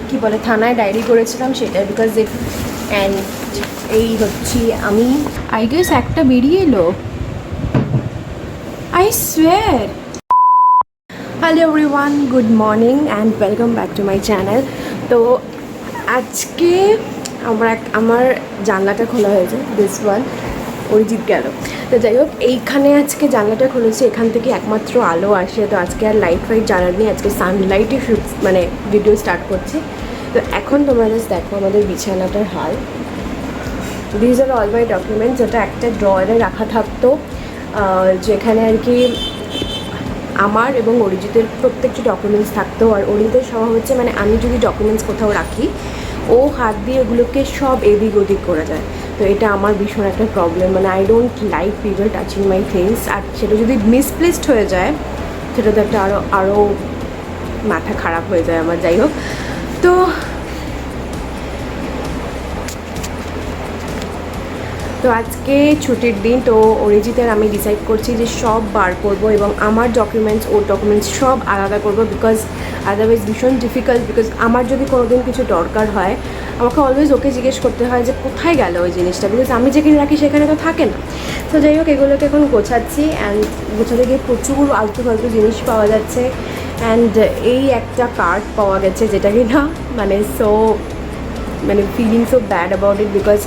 কি বলে থানায় ডায়েরি করেছিলাম সেটা বিকজ ইট অ্যান্ড এই হচ্ছি আমি আই গেস একটা বেরিয়ে এলো I swear. Hello everyone, good morning and welcome back to my channel. তো আজকে আমার জানলাটা খোলা হয়েছে, দিস ওয়ান অরিজিৎ গেল। তো যাই হোক, এইখানে আজকে জানলাটা খুলেছে, এখান থেকে একমাত্র আলো আসে। তো আজকে আর লাইট ফাইট জ্বালার নেই, আজকে সানলাইটে মানে ভিডিও স্টার্ট করছি। তো এখন তোমরা জাস্ট দেখো আমাদের বিছানাটার হাল। This are all my documents, যেটা একটা ড্রয়ারে রাখা থাকতো, যেখানে আর কি আমার এবং অরিজিতের প্রত্যেকটি ডকুমেন্টস থাকতো। আর অরিজিতের স্বভাব হচ্ছে মানে আমি যদি ডকুমেন্টস কোথাও রাখি, ও হাত দিয়ে ওগুলোকে সব এদিক ওদিক করে যায়। তো এটা আমার ভীষণ একটা প্রবলেম, মানে I don't like people touching my things. আর সেটা যদি মিসপ্লেসড হয়ে যায় সেটা তো একটা আরও মাথা খারাপ হয়ে যায় আমার। যাই হোক, তো আজকে ছুটির দিন। তো অরিজিতের আমি ডিসাইড করছি যে সব বার করব এবং আমার ডকুমেন্টস ওর ডকুমেন্টস সব আলাদা করব, বিকজ আদারওয়াইজ ভীষণ ডিফিকাল্ট। বিকজ আমার যদি কোনোদিন কিছু দরকার হয়, আমাকে অলওয়েজ ওকে জিজ্ঞেস করতে হয় যে কোথায় গেল ওই জিনিসটা, বিকজ আমি যেখানে রাখি সেখানে তো থাকে না। তো যাই হোক, এগুলোকে এখন গোছাচ্ছি অ্যান্ড গোছাতে গিয়ে প্রচুর আলতু ফালতু জিনিস পাওয়া যাচ্ছে। অ্যান্ড এই একটা কার্ড পাওয়া গেছে যেটা কি না মানে feeling so bad about it, because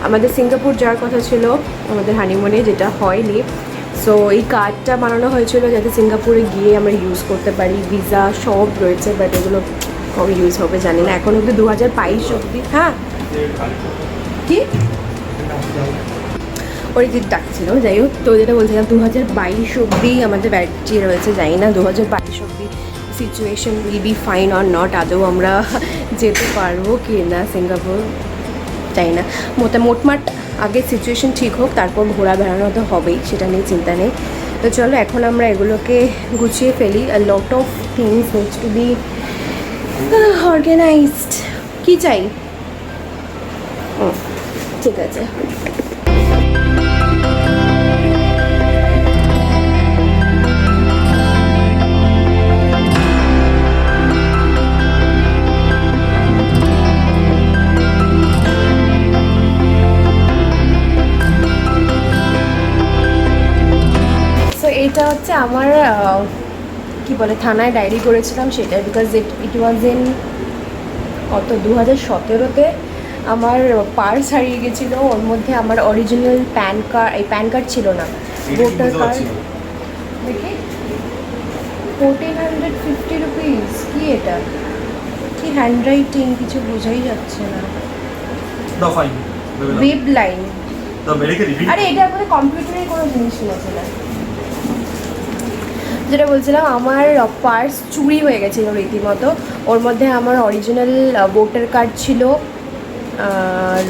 আমাদের সিঙ্গাপুর যাওয়ার কথা ছিল আমাদের হানিমুনে, যেটা হয়নি। সো এই কার্ডটা বানানো হয়েছিল যাতে সিঙ্গাপুরে গিয়ে আমরা ইউজ করতে পারি, ভিসা সব রয়েছে, বাট এগুলো কবে ইউজ হবে জানি না। এখন অবধি 2022 অবধি। হ্যাঁ, কি অরিজিৎ ডাকছিল। যাই হোক, তো যেটা বলছিলাম 2022 অবধি আমাদের ব্যাটারি রয়েছে, জানি না 2022 অবধি situation will be fine or not, আদৌ আমরা যেতে পারবো কি না সিঙ্গাপুর চাই না। মোটমাট আগে সিচুয়েশন ঠিক হোক, তারপর ঘোরা বেড়ানো তো হবেই, সেটা নিয়ে চিন্তা নেই। তো চলো এখন আমরা এগুলোকে গুছিয়ে ফেলি। A lot of things needs to be organized. কী চাই? ঠিক আছে। এটা হচ্ছে আমার কি বলে থানায় ডায়েরি করেছিলাম সেটা, বিকজ ইট ওয়াজ ইন কত 2017-তে আমার পার্স হারিয়ে গেছিলো। ওর মধ্যে আমার অরিজিনাল প্যান কার্ড ছিল না, ভোটার কার্ড। দেখি 1450 রুপিস। কি এটা? কি হ্যান্ডরাইটিং, কিছু বোঝাই যাচ্ছে না। Web line. আরে এটা আমাদের কম্পিউটারে কোনো জিনিস ছিল না। যেটা বলছিলাম, আমার পার্স চুরি হয়ে গেছিলো রীতিমতো। ওর মধ্যে আমার অরিজিনাল ভোটার কার্ড ছিল, আর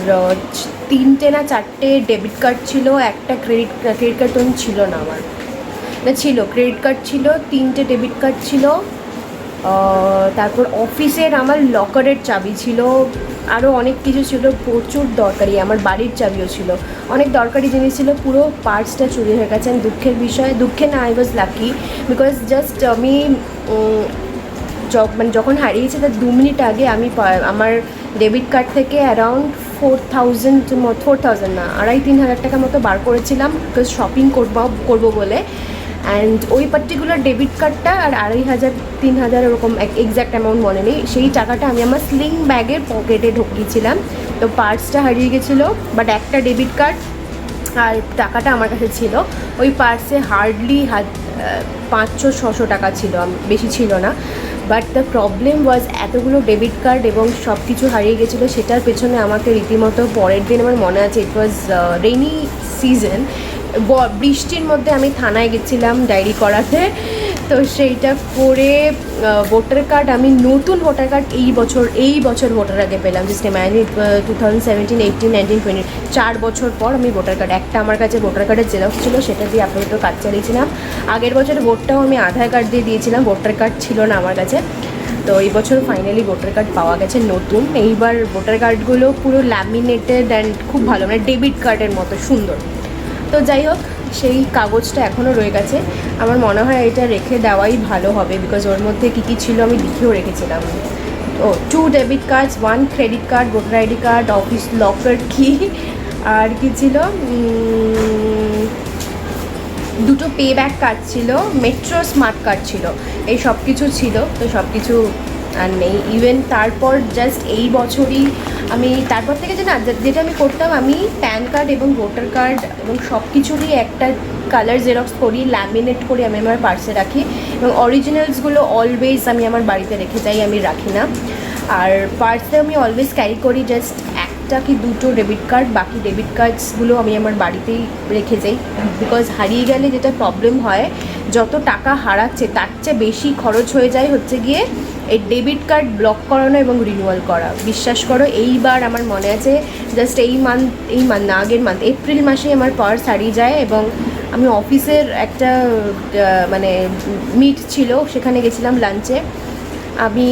3টে না 4টে ডেবিট কার্ড ছিল, একটা ক্রেডিট কার্ড তো ছিল না আমার, না ছিল ক্রেডিট কার্ড ছিল, 3টে ডেবিট কার্ড ছিল, তারপর অফিসের আমার লকারের চাবি ছিল, আরও অনেক কিছু ছিল, প্রচুর দরকারি। আমার বাড়ির চাবিও ছিল, অনেক দরকারি জিনিস ছিল। পুরো পার্সটা চুরি হয়ে গেছে। দুঃখের বিষয়, দুঃখে না, I was lucky, because just আমি মানে যখন হারিয়েছি তার 2 মিনিট আগে আমি আমার ডেবিট কার্ড থেকে অ্যারাউন্ড 4,000 না 2,500-3,000 টাকা মতো বার করেছিলাম, বিকজ শপিং করবো বলে। অ্যান্ড ওই পার্টিকুলার ডেবিট কার্ডটা আর 2,500-3,000 ওরকম এক্স্যাক্ট অ্যামাউন্ট মনে নেই, সেই টাকাটা আমি আমার স্লিং ব্যাগের পকেটে ঢুকিয়েছিলাম। তো পার্সটা হারিয়ে গেছিলো, বাট একটা ডেবিট কার্ড আর টাকাটা আমার কাছে ছিল। ওই পার্সে হার্ডলি 500-600 টাকা ছিল, বেশি ছিল না। বাট দ্য প্রবলেম ওয়াজ এতগুলো ডেবিট কার্ড এবং সব কিছু হারিয়ে গেছিলো, সেটার পেছনে আমাকে রীতিমতো পরের দিন আমার মনে আছে, ইট ওয়াজ রেইনি সিজন, বৃষ্টির মধ্যে আমি থানায় গেছিলাম ডায়েরি করাতে। তো সেইটা করে ভোটার কার্ড, আমি নতুন ভোটার কার্ড এই বছর ভোটার আগে পেলাম। জাস্ট ইমাজিন, 2017, 18, 19, 20 4 বছর পর আমি ভোটার কার্ড, একটা আমার কাছে ভোটার কার্ডের জেরক্স ছিল, সেটা দিয়ে আপাতত কাজ চালিয়েছিলাম। আগের বছর ভোটটাও আমি আধার কার্ড দিয়ে দিয়েছিলাম, ভোটার কার্ড ছিল না আমার কাছে। তো এই বছর ফাইনালি ভোটার কার্ড পাওয়া গেছে নতুন। এইবার ভোটার কার্ডগুলো পুরো ল্যামিনেটেড অ্যান্ড খুব ভালো, মানে ডেবিট কার্ডের মতো সুন্দর। তো যাই হোক, সেই কাগজটা এখনও রয়ে গেছে। আমার মনে হয় এটা রেখে দেওয়াই ভালো হবে, বিকজ ওর মধ্যে কী কী ছিল আমি লিখেও রেখেছিলাম। ও 2 debit cards, 1 credit card, voter ID card, office locker কি, আর কি ছিল, দুটো পে ব্যাক কার্ড ছিল, মেট্রো স্মার্ট কার্ড ছিল, এই সব কিছু ছিল। তো সব কিছু আর নেই। ইভেন তারপর জাস্ট এই বছরই আমি তারপর থেকে যেটা আমি করতাম, আমি প্যান কার্ড এবং ভোটার কার্ড এবং সব কিছুরই একটা কালার জেরক্স করি, ল্যামিনেট করি, আমি আমার পার্সে রাখি, এবং অরিজিনালসগুলো অলওয়েজ আমি আমার বাড়িতে রেখে যাই, আমি রাখি না। আর পার্সে আমি অলওয়েজ ক্যারি করি জাস্ট একটা কি দুটো ডেবিট কার্ড, বাকি ডেবিট কার্ডসগুলো আমি আমার বাড়িতেই রেখে যাই। বিকজ হারিয়ে গেলে যেটা প্রবলেম হয়, যত টাকা হারাচ্ছে তার চেয়ে বেশি খরচ হয়ে যায় হচ্ছে গিয়ে এই ডেবিট কার্ড ব্লক করানো এবং রিনিউয়াল করা। বিশ্বাস করো, এইবার আমার মনে আছে জাস্ট এই মান্থ না, আগের মান্থ এপ্রিল মাসে আমার পার্স হারিয়ে যায়, এবং আমি অফিসের একটা মানে মিট ছিল, সেখানে গেছিলাম লাঞ্চে। আমি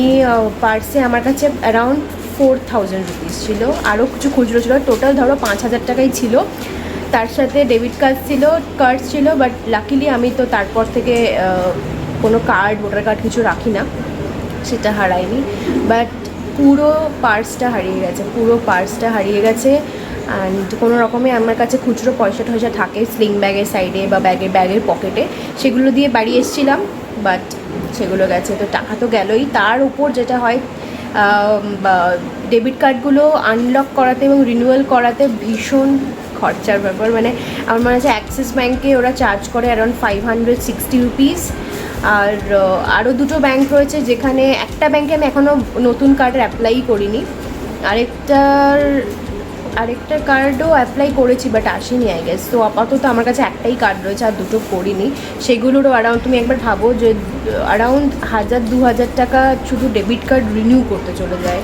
পার্সে আমার কাছে অ্যারাউন্ড 4000 রুপিস ছিল, আরও কিছু খুচরো ছিল, টোটাল ধরো 5000 টাকাই ছিল, তার সাথে ডেবিট কার্ড ছিল। বাট লাকিলি আমি তো তারপর থেকে কোনো কার্ড, ভোটার কার্ড কিছু রাখি না, সেটা হারায়নি। বাট পুরো পার্সটা হারিয়ে গেছে। অ্যান্ড কোনো রকমে আমার কাছে খুচরো পয়সা টয়সা থাকে স্লিং ব্যাগের সাইডে বা ব্যাগের পকেটে, সেগুলো দিয়ে বাড়ি এসেছিলাম, বাট সেগুলো গেছে। তো টাকা তো গেলোই, তার উপর যেটা হয় ডেবিট কার্ডগুলো আনলক করাতে এবং রিনিউয়াল করাতে ভীষণ খরচার ব্যাপার। মানে আমার মনে হচ্ছে অ্যাক্সিস ব্যাঙ্কে ওরা চার্জ করে অ্যারাউন্ড 560 রুপিস। আর আরও দুটো ব্যাঙ্ক রয়েছে, যেখানে একটা ব্যাঙ্কে আমি এখনও নতুন কার্ডের অ্যাপ্লাই করিনি, আরেকটা কার্ডও অ্যাপ্লাই করেছি বাট আসেনি আই গেস। তো আপাতত আমার কাছে একটাই কার্ড রয়েছে, আর দুটো করিনি। সেগুলোরও অ্যারাউন্ড, তুমি একবার ভাবো যে অ্যারাউন্ড 1000-2000 টাকা শুধু ডেবিট কার্ড রিনিউ করতে চলে যায়।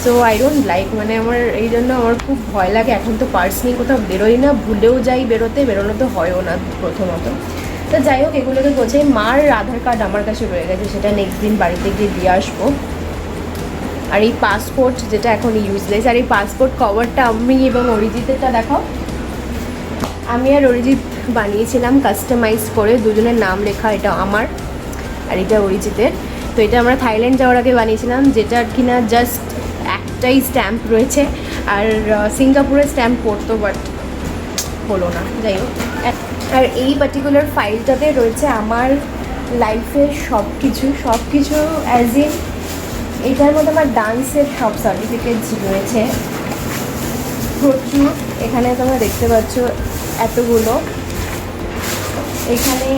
সো আই ডোন্ট লাইক, মানে আমার এই জন্য আমার খুব ভয় লাগে। এখন তো পার্স নিয়ে কোথাও বেরোই না, ভুলেও যাই বেরোনো তো হয়ও না প্রথমত। তো যাই হোক, এগুলোকে গোছাই। মার আধার কার্ড আমার কাছে রয়ে গেছে, সেটা নেক্সট দিন বাড়িতে গিয়ে দিয়ে আসবো। আর এই পাসপোর্ট যেটা এখন ইউজলেস, আর এই পাসপোর্ট কভারটা আমি এবং অরিজিতেরটা দেখাও, আমি আর অরিজিৎ বানিয়েছিলাম কাস্টমাইজ করে, দুজনের নাম লেখা, এটা আমার আর এটা অরিজিতের। তো এটা আমরা থাইল্যান্ড যাওয়ার আগে বানিয়েছিলাম, যেটার কিনা জাস্ট একটাই স্ট্যাম্প রয়েছে, আর সিঙ্গাপুরের স্ট্যাম্প পড়তো, বাট হলো না। যাই হোক, আর এই পার্টিকুলার ফাইলটাতে রয়েছে আমার লাইফের সব কিছু অ্যাজ ইন এটার মধ্যে আমার ডান্সের সব সার্টিফিকেটস রয়েছে প্রচুর। এখানে তোমরা দেখতে পাচ্ছ এতগুলো, এখানে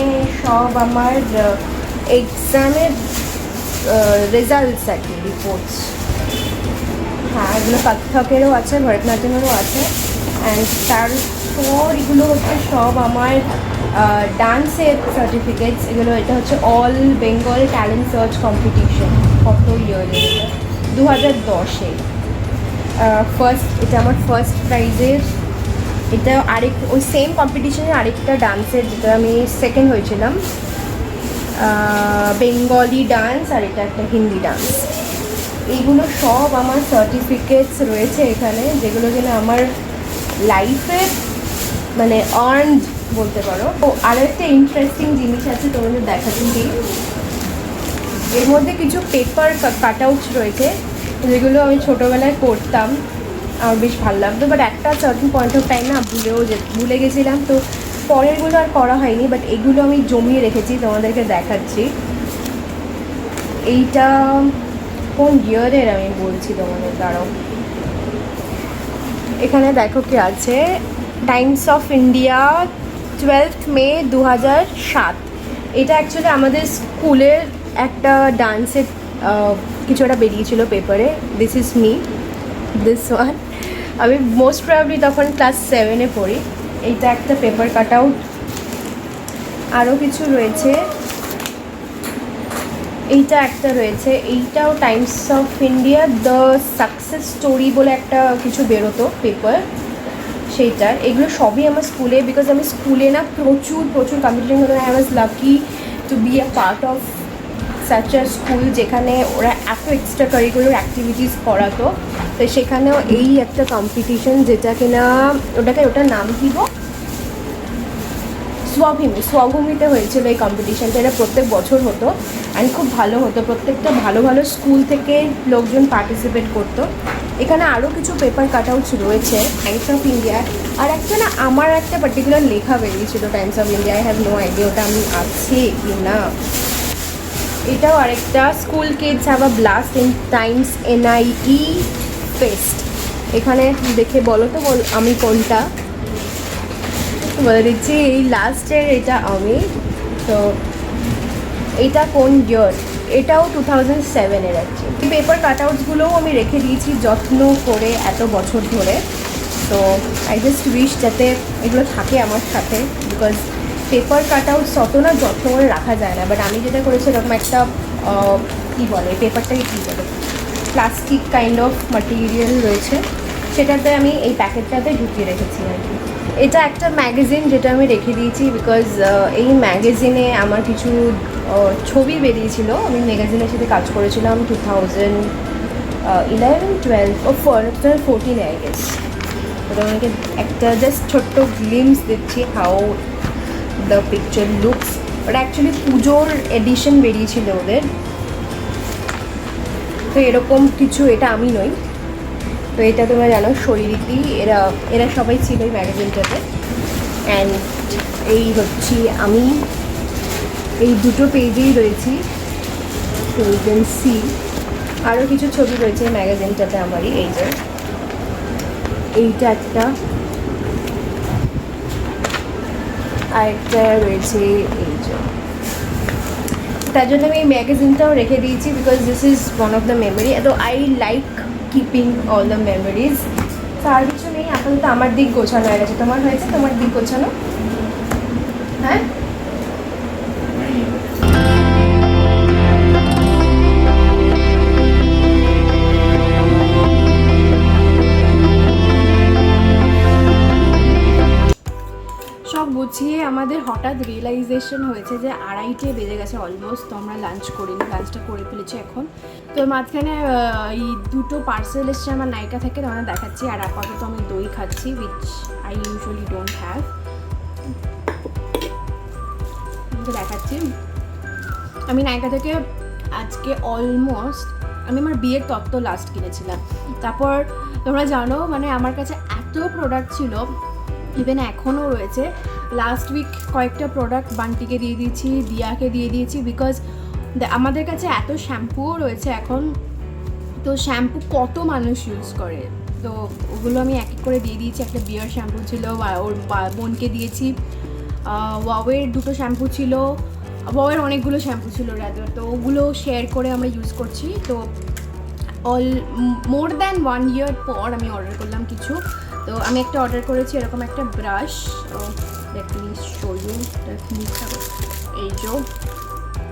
সব আমার এক্সামের রেজাল্টস আর কি, রিপোর্টস। হ্যাঁ, এগুলো কত্থকেরও আছে, ভরতনাট্যমেরও আছে। অ্যান্ড তারপর এগুলো হচ্ছে সব আমার ডান্সের সার্টিফিকেটস। এটা হচ্ছে all Bengal talent search competition, কত ইয়ারে, 2010-এ এটা আমার ফার্স্ট প্রাইজের। এটা ওই সেম কম্পিটিশনের আরেকটা ডান্সের, যেটা আমি সেকেন্ড হয়েছিলাম, বেঙ্গলি ডান্স, আর এটা একটা হিন্দি ডান্স। এইগুলো সব আমার সার্টিফিকেটস রয়েছে এখানে, যেগুলো কিনা আমার লাইফের মানে আর্নড বলতে পারো। ও আরও একটা ইন্টারেস্টিং জিনিস আছে তোমাদের দেখাতে দিই, এর মধ্যে কিছু পেপার কাট আউটস রয়েছে, যেগুলো আমি ছোটোবেলায় করতাম, আমার বেশ ভালো লাগতো। বাট একটা সার্টেন পয়েন্ট অফ টাইম না ভুলে গেছিলাম, তো পরেরগুলো আর করা হয়নি। বাট এগুলো আমি জমিয়ে রেখেছি, তোমাদেরকে দেখাচ্ছি। এইটা কোন ইয়ারের আমি বলছি তোমাদের, দাঁড়াও। এখানে দেখো কি আছে, টাইমস অফ ইন্ডিয়া 12 মে 2007। এটা অ্যাকচুয়ালি আমাদের স্কুলের একটা ডান্সের কিছু একটা বেরিয়েছিল পেপারে। This is me, this one. আমি মোস্ট প্রবাবলি তখন ক্লাস 7-এ পড়ি। এইটা একটা পেপার কাট আউট। আরও কিছু রয়েছে, এইটা একটা রয়েছে, এইটাও Times of India the success story বলে একটা কিছু বেরোতো পেপার, সেইটার। এগুলো সবই আমার স্কুলে, বিকজ আমি স্কুলে না প্রচুর কম্পিটিশন হতো। I was lucky to be a part of such a school, যেখানে ওরা এত এক্সট্রা কারিকুলার অ্যাক্টিভিটিস করাতো। তো সেখানেও এই একটা কম্পিটিশন, যেটা কিনা ওটার নাম কি গো, স্বভূমিতে হয়েছিল এই কম্পিটিশানটা। এটা প্রত্যেক বছর হতো অ্যান্ড খুব ভালো হতো, প্রত্যেকটা ভালো ভালো স্কুল থেকে লোকজন পার্টিসিপেট করতো। এখানে আরও কিছু পেপার কাটআউটস রয়েছে টাইমস অফ ইন্ডিয়া, আর একটা না আমার একটা পার্টিকুলার লেখা বেরিয়েছিল Times of India, I have no idea ওটা আমি আছে কি না। এটাও আরেকটা school kids have a blast in Times NIE fest. এখানে দেখে বলো তো আমি কোনটা বলে দিচ্ছি, এই লাস্টের এটা আমি। তো এটা কোন ইয়ার, এটাও 2007-এর আছে। এই পেপার কাটআউটসগুলোও আমি রেখে দিয়েছি যত্ন করে এত বছর ধরে। তো আই জাস্ট উইশ যাতে এগুলো থাকে আমার সাথে, বিকজ পেপার কাটআউটস অত না যত্ন করে রাখা যায় না। বাট আমি যেটা করেছি এরকম একটা কী বলে, পেপারটাকে কী বলে, প্লাস্টিক কাইন্ড অফ মাটেরিয়াল রয়েছে, সেটাতে আমি এই প্যাকেটটাতে ঢুকিয়ে রেখেছি আর কি। এটা একটা ম্যাগাজিন যেটা আমি রেখে দিয়েছি, বিকজ এই ম্যাগাজিনে আমার কিছু ছবি বেরিয়েছিল। আমি ম্যাগাজিনের সাথে কাজ করেছিলাম 2011-12 2014 আই গেস। ওটা আমাকে একটা জাস্ট ছোট্ট গ্লিমস দিচ্ছি হাউ দ্য পিকচার লুকস। ওটা অ্যাকচুয়ালি পুজোর এডিশন বেরিয়েছিল ওদের। তো এরকম কিছু, এটা আমি নই, তো এটা তোমরা জানো শৈরীতি, এরা সবাই ছিল এই ম্যাগাজিনটাতে। অ্যান্ড এই হচ্ছি আমি, এই দুটো পেজেই রয়েছি। তো ইউ ক্যান সি আরও কিছু ছবি রয়েছে এই ম্যাগাজিনটাতে আমারই। এই যে এইটা একটা, আরেকটা রয়েছে এই যে। তার জন্য আমি এই ম্যাগাজিনটাও রেখে দিয়েছি, because this is one of the memory. তো I like keeping all the memories. তো আর কিছু নেই আপাতত, আমার দিক গোছানো হয়ে গেছে। তোমার হয়েছে, তোমার দিক গোছানো? হ্যাঁ, সব গুছিয়ে আমাদের হঠাৎ রিয়েলাইজেশন হয়েছে যে 2:30 বেজে গেছে অলমোস্ট। তো আমরা লাঞ্চ করিনি, লাঞ্চটা করে ফেলেছি এখন। তো মাঝখানে এই দুটো পার্সেল এসছে আমার নায়িকা থেকে, তোমরা দেখাচ্ছি। আর আপাতত আমি দই খাচ্ছি, which I usually don't have. দেখাচ্ছি আমি নায়িকা থেকে আজকে অলমোস্ট, আমি আমার বিয়ের তত্ত্ব লাস্ট কিনেছিলাম। তারপর তোমরা জানো মানে আমার কাছে এত প্রোডাক্ট ছিল, ইভেন এখনও রয়েছে। লাস্ট উইক কয়েকটা প্রোডাক্ট বান্টিকে দিয়ে দিয়েছি, দিয়াকে দিয়ে দিয়েছি, বিকজ আমাদের কাছে এত শ্যাম্পুও রয়েছে এখন। তো শ্যাম্পু কত মানুষ ইউজ করে, তো ওগুলো আমি এক এক করে দিয়ে দিয়েছি। একটা বিয়ার শ্যাম্পু ছিল, ওর বোনকে দিয়েছি। ওয়াওয়ের দুটো শ্যাম্পু ছিল, ওয়াওয়ের অনেকগুলো শ্যাম্পু ছিল রাদার, তো ওগুলো শেয়ার করে আমরা ইউজ করছি। তো মোর দ্যান 1 year পর আমি অর্ডার করলাম কিছু। তো আমি একটা অর্ডার করেছি এরকম একটা brush, let me show you, এই যে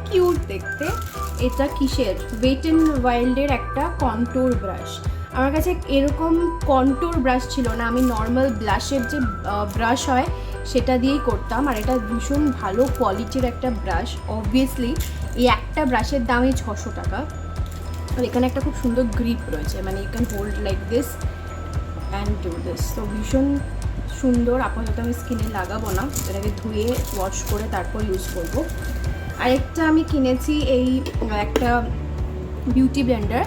কিউট দেখতে। এটা কিসের, ওয়েট অ্যান্ড ওয়াইল্ডের একটা কন্ট্যুর ব্রাশ। আমার কাছে এরকম কন্ট্যুর ব্রাশ ছিল না, আমি নর্মাল ব্লাশের যে ব্রাশ হয় সেটা দিয়েই করতাম। আর এটা ভীষণ ভালো কোয়ালিটির একটা ব্রাশ। অবভিয়াসলি এই একটা ব্রাশের দামই 600 টাকা। আর এখানে একটা খুব সুন্দর গ্রিপ রয়েছে, মানে you can hold like this and do this. তো ভীষণ সুন্দর। আপাতত আমি স্কিনে লাগাবো না, এটাকে ধুয়ে ওয়াশ করে তারপর ইউজ করবো। আরেকটা আমি কিনেছি এই একটা বিউটি ব্লেন্ডার,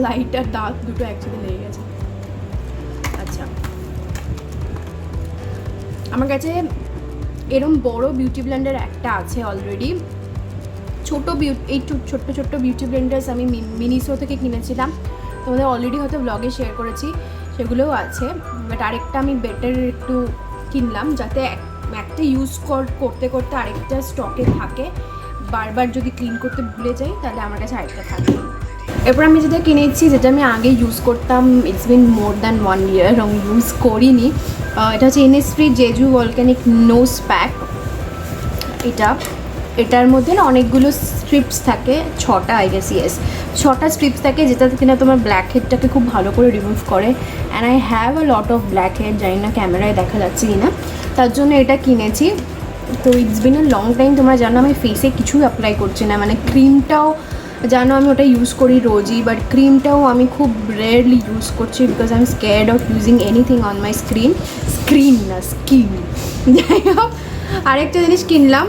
লাইট আর ডার্ক দুটো একসাথে লেগে গেছে। আচ্ছা, আমার কাছে এরম বড় বিউটি ব্লেন্ডার একটা আছে অলরেডি। এই ছোট্ট ছোট্ট বিউটি ব্লেন্ডার্স আমি মিনিসো থেকে কিনেছিলাম, তোমাদের অলরেডি হয়তো ব্লগে শেয়ার করেছি, সেগুলোও আছে। বাট আরেকটা আমি বেটার একটু কিনলাম, যাতে একটা ইউজ করতে করতে আরেকটা স্টকে থাকে। বারবার যদি ক্লিন করতে ভুলে যাই তাহলে আমার কাছে আরেকটা থাকে। এরপর আমি যেটা কিনেছি, যেটা আমি আগে ইউজ করতাম, it's been more than 1 year আমি ইউজ করিনি। এটা হচ্ছে Innisfree Jeju volcanic nose pack. এটার মধ্যে না অনেকগুলো স্ট্রিপস থাকে, 6টা আই গেস, ইয়েস 6টা স্ট্রিপস থাকে, যেটা কিনা তোমার ব্ল্যাক হেডটাকে খুব ভালো করে রিমুভ করে। And I have a lot of black head, জানি না ক্যামেরায় দেখা যাচ্ছে কি না, তার জন্য এটা কিনেছি। তো it's been a long time. তোমরা জানো আমি ফেসে কিছুই অ্যাপ্লাই করছি না, মানে ক্রিমটাও জানো আমি ওটা ইউজ করি রোজই, বাট ক্রিমটাও আমি খুব রেয়ারলি ইউজ করছি because I am scared of using anything on my screen না স্কিন। যাই হোক, আরেকটা জিনিস কিনলাম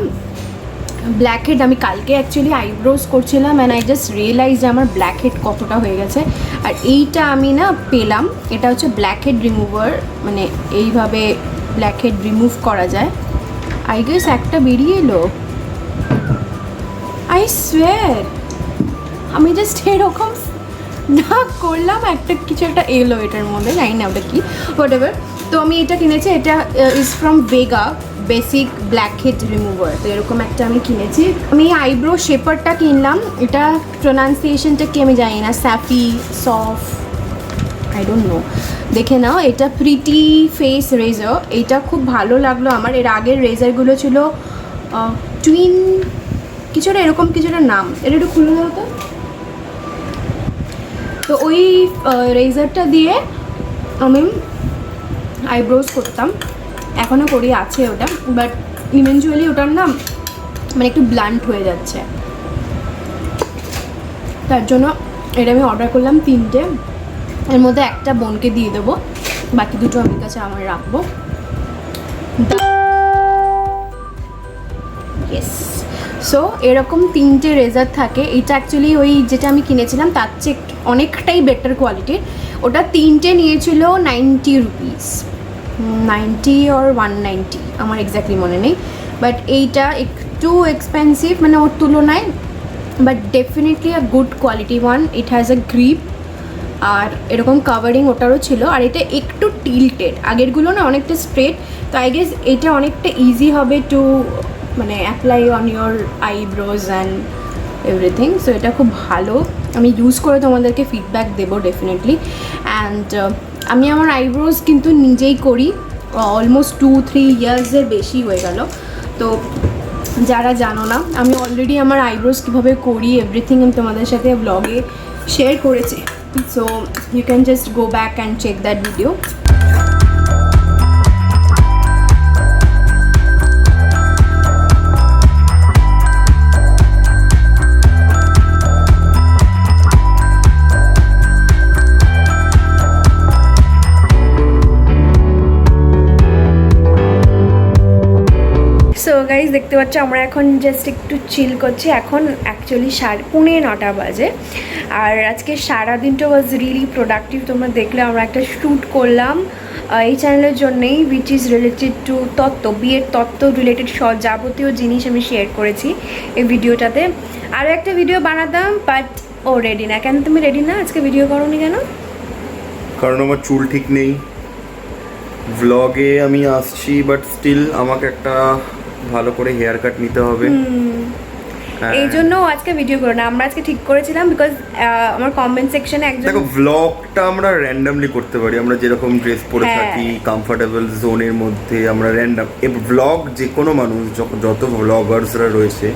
ব্ল্যাকহেড। আমি কালকে অ্যাকচুয়ালি আইব্রোজ করছিলাম অ্যান্ড আই জাস্ট রিয়েলাইজ যে আমার ব্ল্যাকহেড কতটা হয়ে গেছে। আর এইটা আমি না পেলাম, এটা হচ্ছে ব্ল্যাকহেড রিমুভার, মানে এইভাবে ব্ল্যাকহেড রিমুভ করা যায়। আই গেস একটা বেরিয়ে এলো, আই সোয়্যার আমি জাস্ট এরকম না করলাম, একটা কিছু একটা এলো এটার মধ্যে, জানি না ওটা কি, হোয়াট এভার। তো আমি এটা কিনেছি, এটা is from Vega basic blackhead remover. তো এরকম একটা আমি কিনেছি। আমি আইব্রো শেপারটা কিনলাম, এটা প্রোনাউন্সিয়েশনটা কি আমি জানি না, স্যাফি সফ আই ডোন্ট নো, দেখে নাও। এটা প্রিটি ফেস রেজার, এটা খুব ভালো লাগলো আমার। এর আগের রেজারগুলো ছিল টুইন কিছুটা এরকম কিছুটা নাম, এটা একটু খুলে দাও তো। তো ওই রেজারটা দিয়ে আমি আইব্রোজ করতাম, এখনও করি, আছে ওটা, বাট ইভেনচুয়ালি ওটার নাম মানে একটু ব্লান্ট হয়ে যাচ্ছে, তার জন্য এটা আমি অর্ডার করলাম 3টে। এর মধ্যে একটা বোনকে দিয়ে দেবো, বাকি দুটো আমার কাছে আমার রাখবো। ইয়েস, সো এরকম 3টে রেজার থাকে। এটা অ্যাকচুয়ালি ওই যেটা আমি কিনেছিলাম তার চেয়ে অনেকটাই বেটার কোয়ালিটির। ওটা 3টে নিয়েছিল 90 রুপিস, 90 or 190, আমার এক্স্যাক্টলি মনে নেই, বাট এইটা একটু এক্সপেন্সিভ মানে ওর তুলনায়, but definitely a good quality one. It has a grip, আর এরকম কাভারিং ওটারও ছিল। আর এটা একটু টিল্টেড, আগেরগুলো না অনেকটা স্ট্রেট, তো আই গেস এটা অনেকটা ইজি হবে টু মানে apply on your eyebrows and everything. So এটা খুব ভালো, আমি ইউজ করে তোমাদেরকে ফিডব্যাক দেবো ডেফিনেটলি। অ্যান্ড আমি আমার আইব্রোজ কিন্তু নিজেই করি, অলমোস্ট 2-3 ইয়ার্সের বেশি হয়ে গেল। তো যারা জানো না, আমি অলরেডি আমার আইব্রোজ কীভাবে করি এভরিথিং আমি তোমাদের সাথে ব্লগে শেয়ার করেছি, so you can just go back and check that video. So guys দেখতে পাচ্ছ আমরা এখন জাস্ট একটু চিল করছি। এখন অ্যাকচুয়ালি 9:30 বাজে, আর আজকে সারাদিনটা ওয়াজ রিয়েলি প্রোডাক্টিভ। তোমরা দেখলে আমরা একটা শ্যুট করলাম এই চ্যানেলের জন্যেই, উইচ ইজ রিলেটেড টু তত্ত্ব, বিয়ের তত্ত্ব রিলেটেড সব যাবতীয় জিনিস আমি শেয়ার করেছি এই ভিডিওটাতে। আরও একটা ভিডিও বানাতাম, বাট ও রেডি না। কেন তুমি রেডি না? আজকে ভিডিও করোনি কেন? কারণ আমার চুল ঠিক নেই। ভ্লগে আমি আসছি, বাট স্টিল আমাকে একটা ভালো করে হেয়ার কাট নিতে হবে, এই জন্য আজকে ভিডিও করো না। আমরা আজকে ঠিক করেছিলাম বিকজ আমার কমেন্ট সেকশনে একজন, দেখো ভ্লগটা আমরা র্যান্ডামলি করতে পারি, আমরা যেরকম ড্রেস পরে থাকি কমফোর্টেবল জোনের মধ্যে আমরা র্যান্ডাম। এই ভ্লগ যে কোনো মানুষ, যত ভ্লগার্সরা রয়েছে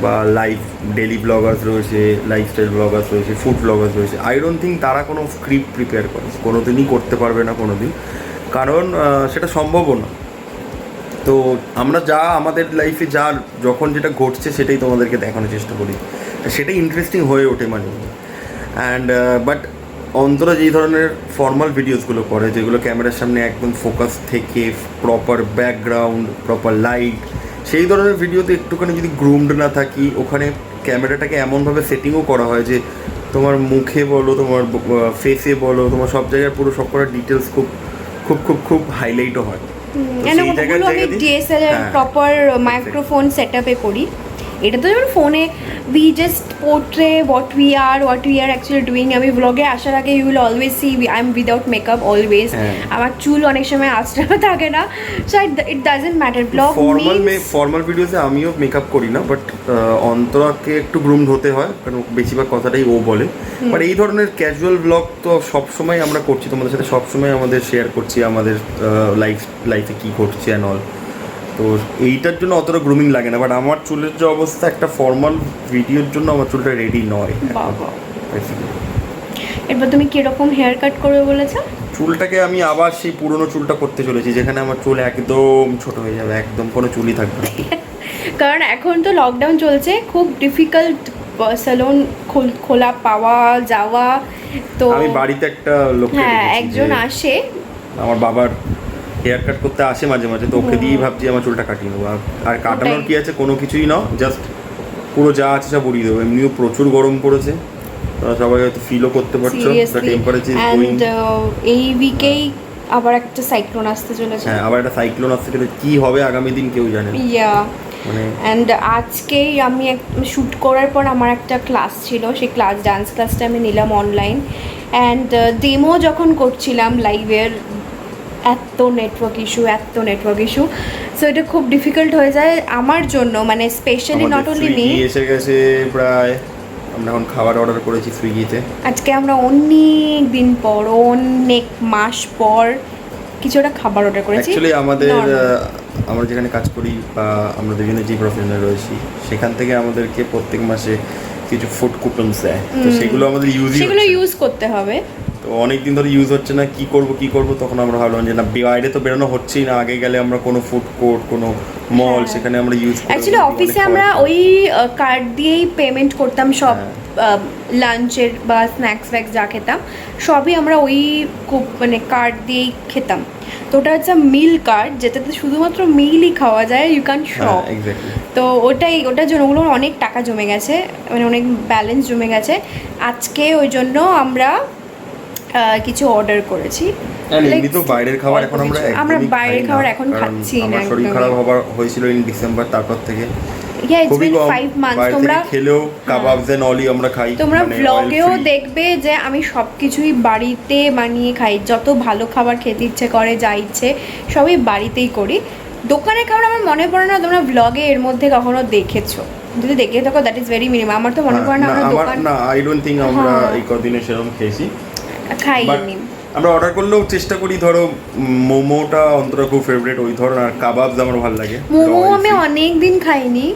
বা লাইভ ডেলি ব্লগার্স রয়েছে, লাইফস্টাইল ব্লগার্স রয়েছে, ফুড ব্লগার্স রয়েছে, আই ডোন্ট থিঙ্ক তারা কোনো স্ক্রিপ্ট প্রিপেয়ার করে, কোনোদিনই করতে পারবে না কোনোদিন, কারণ সেটা সম্ভবও না। তো আমরা যা আমাদের লাইফে যা যখন যেটা ঘটছে সেটাই তোমাদেরকে দেখানোর চেষ্টা করি, সেটাই ইন্টারেস্টিং হয়ে ওঠে মানে। অ্যান্ড বাট অন্তরা যেই ধরনের ফর্মাল ভিডিওসগুলো করে, যেগুলো ক্যামেরার সামনে একদম ফোকাস থেকে প্রপার ব্যাকগ্রাউন্ড, প্রপার লাইট, সেই ধরনের ভিডিওতে একটুখানি যদি গ্রুমড না থাকি, ওখানে ক্যামেরাটাকে এমনভাবে সেটিংও করা হয় যে তোমার মুখে বলো, তোমার ফেসে বলো, তোমার সব জায়গায় পুরো সব কটা ডিটেলস খুব খুব খুব খুব হাইলাইটও হয়। ওগুলো আমি ডিএসএলআর প্রপার মাইক্রোফোন সেট আপে করি। এটা তো যেমন ফোনে we just portray what we are actually doing. আমি ব্লগে আসার আগে you will always see I am without makeup always. আমার চুল অনেক সময় আঁচড়ানো থাকে না, so it doesn't matter. Vlog formal ভিডিওতে আমিও মেকআপ করি না, বাট অন্তরাকে একটু গ্রুমড হতে হয়, কারণ বেশিরভাগ কথাটাই ও বলে। বাট এই ধরনের ক্যাজুয়াল ব্লগ তো সবসময় আমরা করছি, তোমাদের সাথে সবসময় আমাদের শেয়ার করছি আমাদের লাইফে কী ঘটছে অ্যান্ড অল। তো এইটার জন্য অতটা গ্রুমিং লাগে না। বাট আমার চুলের যে অবস্থা, একটা ফর্মাল ভিডিওর জন্য আমার চুলটা রেডি নয়। এরপর তুমি কিরকম হেয়ার কাট করবে বলেছো? চুলটাকে আমি আবার সেই পুরনো চুলটা করতে চলেছি, যেখানে আমার চুল একদম ছোট হয়ে যাবে, একদম কোনো চুলই থাকবে না। কারণ এখন তো লকডাউন চলছে, খুব ডিফিকাল্ট স্যালন খোলা পাওয়া যাওয়া। তো আমি বাড়িতে একটা লোক হ্যাঁ একজন আসে, আমার বাবার হেয়ার কাট করতে আসে মাঝে মাঝে, তো ওকে দিয়েই ভাবছি আমার চুলটা কাটিয়ে নেবো। আর কাটানোর কি আছে, কোনো কিছুই না, জাস্ট পুরো যা আছে সব উড়িয়ে দেবো। এমনিও প্রচুর গরম পড়েছে, তোমরা সবাই হয়তো ফিলও করতে পারছো, টেম্পারেচার গোইং। এই উইকেই আবার একটা সাইক্লোন আসতে চলেছে। হ্যাঁ, আবার একটা সাইক্লোন আসতে চলেছে, কি হবে আগামী দিন কেউ জানে না। মানে অ্যান্ড আজকেই আমি শ্যুট করার পর আমার একটা ক্লাস ছিল, সেই ডান্স ক্লাসটা আমি নিলাম অনলাইন। অ্যান্ড ডেমো যখন করছিলাম লাইভের, এত নেটওয়ার্ক ইস্যু, সো এটা খুব ডিফিকাল্ট হয়ে যায় আমার জন্য, মানে স্পেশালি নট অনলি মি। এসে গেছে প্রায়, আমরা এখন খাবার অর্ডার করেছি সুইগিতে। আজকে আমরা অনেক দিন পর, অনেক মাস পর কিছু একটা খাবার অর্ডার করেছি। অ্যাকচুয়ালি আমরা যেখানে কাজ করি বা আমরা দুজনে যে প্রফেশনে রয়েছি, সেখান থেকে আমাদেরকে প্রত্যেক মাসে কিছু ফুড কুপনস দেয়, তো সেগুলো আমাদের ইউজ করতে হবে। তো অনেকদিন ধরে ইউজ হচ্ছে না, কি করব, তখন আমরা ভাবলাম যে না, বাইরে তো বেরোনো হচ্ছেই না, আগে গেলে আমরা কোনো ফুড কোর্ট, কোনো মল, সেখানে আমরা ইউজ করি। অ্যাকচুয়ালি অফিসে আমরা ওই কার্ড দিয়েই পেমেন্ট করতাম সব, লাঞ্চের বা স্ন্যাক্স যা খেতাম সবই আমরা ওই মানে কার্ড দিয়েই খেতাম। তো ওটা হচ্ছে মিল কার্ড, যেটাতে শুধুমাত্র মিলই খাওয়া যায়, ইউ ক্যান শপ। তো ওটার জন্য ওগুলো অনেক টাকা জমে গেছে, মানে অনেক ব্যালেন্স জমে গেছে। আজকে ওই জন্য আমরা কিছু অর্ডার করেছি। বাইরের খাবার এখন আমরা বাইরের খাবার এখন খাচ্ছি না। শরীর খারাপ হয়েছিল ইন ডিসেম্বর, তারপর থেকে it's been 5 months। তোমরা খেলেও কাবাবস এন্ড অলি আমরা খাই, তোমরা ব্লগেও দেখবে যে আমি সবকিছুই বাড়িতে বানিয়ে খাই। যত ভালো খাবার খেতে ইচ্ছে করে, যা ইচ্ছে সবই বাড়িতেই করি। দোকানের খাবার আমার মনে পড়ে না তোমরা ব্লগে এর মধ্যে কখনো দেখেছো, যদি দেখে থাকো দ্যাট ইজ ভেরি মিনিমাম। আমার তো মনে পড়ে না আমরা দোকান, না আই ডোন্ট থিংক আমরা এই কদিনে সেরকম খেয়েছি, খাইনি। আমরা অর্ডার করলেও চেষ্টা করি, ধরো মোমোটা অন্তরা খুব ফেভারিট ওই ধরনের, আর কাবাবস আমার ভালো লাগে। মোমো আমি অনেক দিন খাইনি।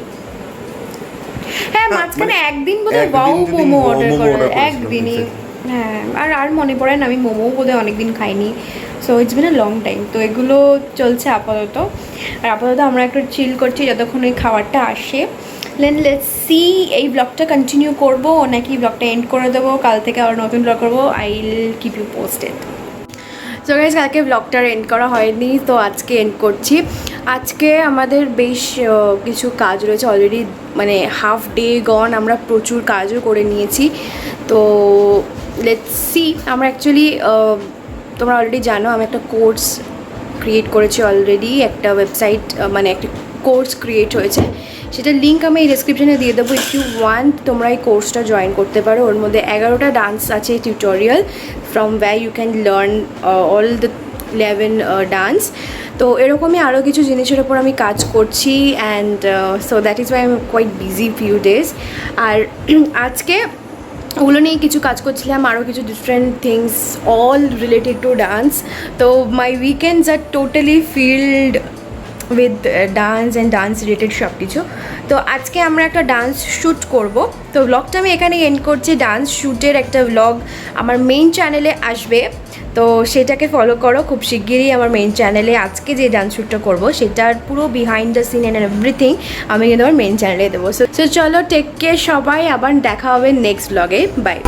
হ্যাঁ, মাঝখানে একদিন বোধহয় মোমো অর্ডার করে, একদিনই। হ্যাঁ, আর মনে পড়ে না, আমি মোমো বোধহয় অনেকদিন খাইনি। So it's been a long time. তো এগুলো চলছে আপাতত, আর আপাতত আমরা একটু চিল করছি যতক্ষণ ওই খাবারটা আসে। লেটস সি এই ব্লগটা কন্টিনিউ করবো নাকি ব্লগটা এন্ড করে দেবো, কাল থেকে আবার নতুন ব্লগ করবো। I will keep you posted. So guys, কালকে ব্লগটার এন্ড করা হয়নি, তো আজকে এন্ড করছি। আজকে আমাদের বেশ কিছু কাজ রয়েছে অলরেডি, মানে হাফ ডে গন, আমরা প্রচুর কাজও করে নিয়েছি। তো লেটস সি। আমরা অ্যাকচুয়ালি তোমরা অলরেডি জানো আমি একটা কোর্স ক্রিয়েট করেছি অলরেডি, একটা ওয়েবসাইট, মানে একটা কোর্স ক্রিয়েট হয়েছে, সেটার লিঙ্ক আমি এই ডেসক্রিপশনে দিয়ে দেবো। ইফ ইউ ওয়ান্ট তোমরা এই কোর্সটা জয়েন করতে পারো। ওর মধ্যে 11টা ডান্স আছে tutorial, from where you can learn all the 11 dance. তো এরকমই আরও কিছু জিনিসের ওপর আমি কাজ করছি, and so that is why I am quite busy few days. আর আজকে ওগুলো নিয়ে কিছু কাজ করছিলাম, আরও কিছু different things, all related to dance. তো my weekends are totally filled with dance and dance related সব কিছু। তো আজকে আমরা একটা ডান্স শ্যুট করব। তো ব্লগটা আমি এখানে এন্ড করছি। ডান্স শ্যুটের একটা ব্লগ আমার মেইন চ্যানেলে আসবে, তো সেটাকে ফলো করো। খুব শিগগিরই আমার মেইন চ্যানেলে আজকে যে ডান্স শ্যুটটা করবো সেটার পুরো behind the scene and everything আমি কিন্তু আমার মেইন চ্যানেলে দেবো। সো চলো, টেক কেয়ার সবাই, আবার দেখা হবে নেক্সট ব্লগে। বাই।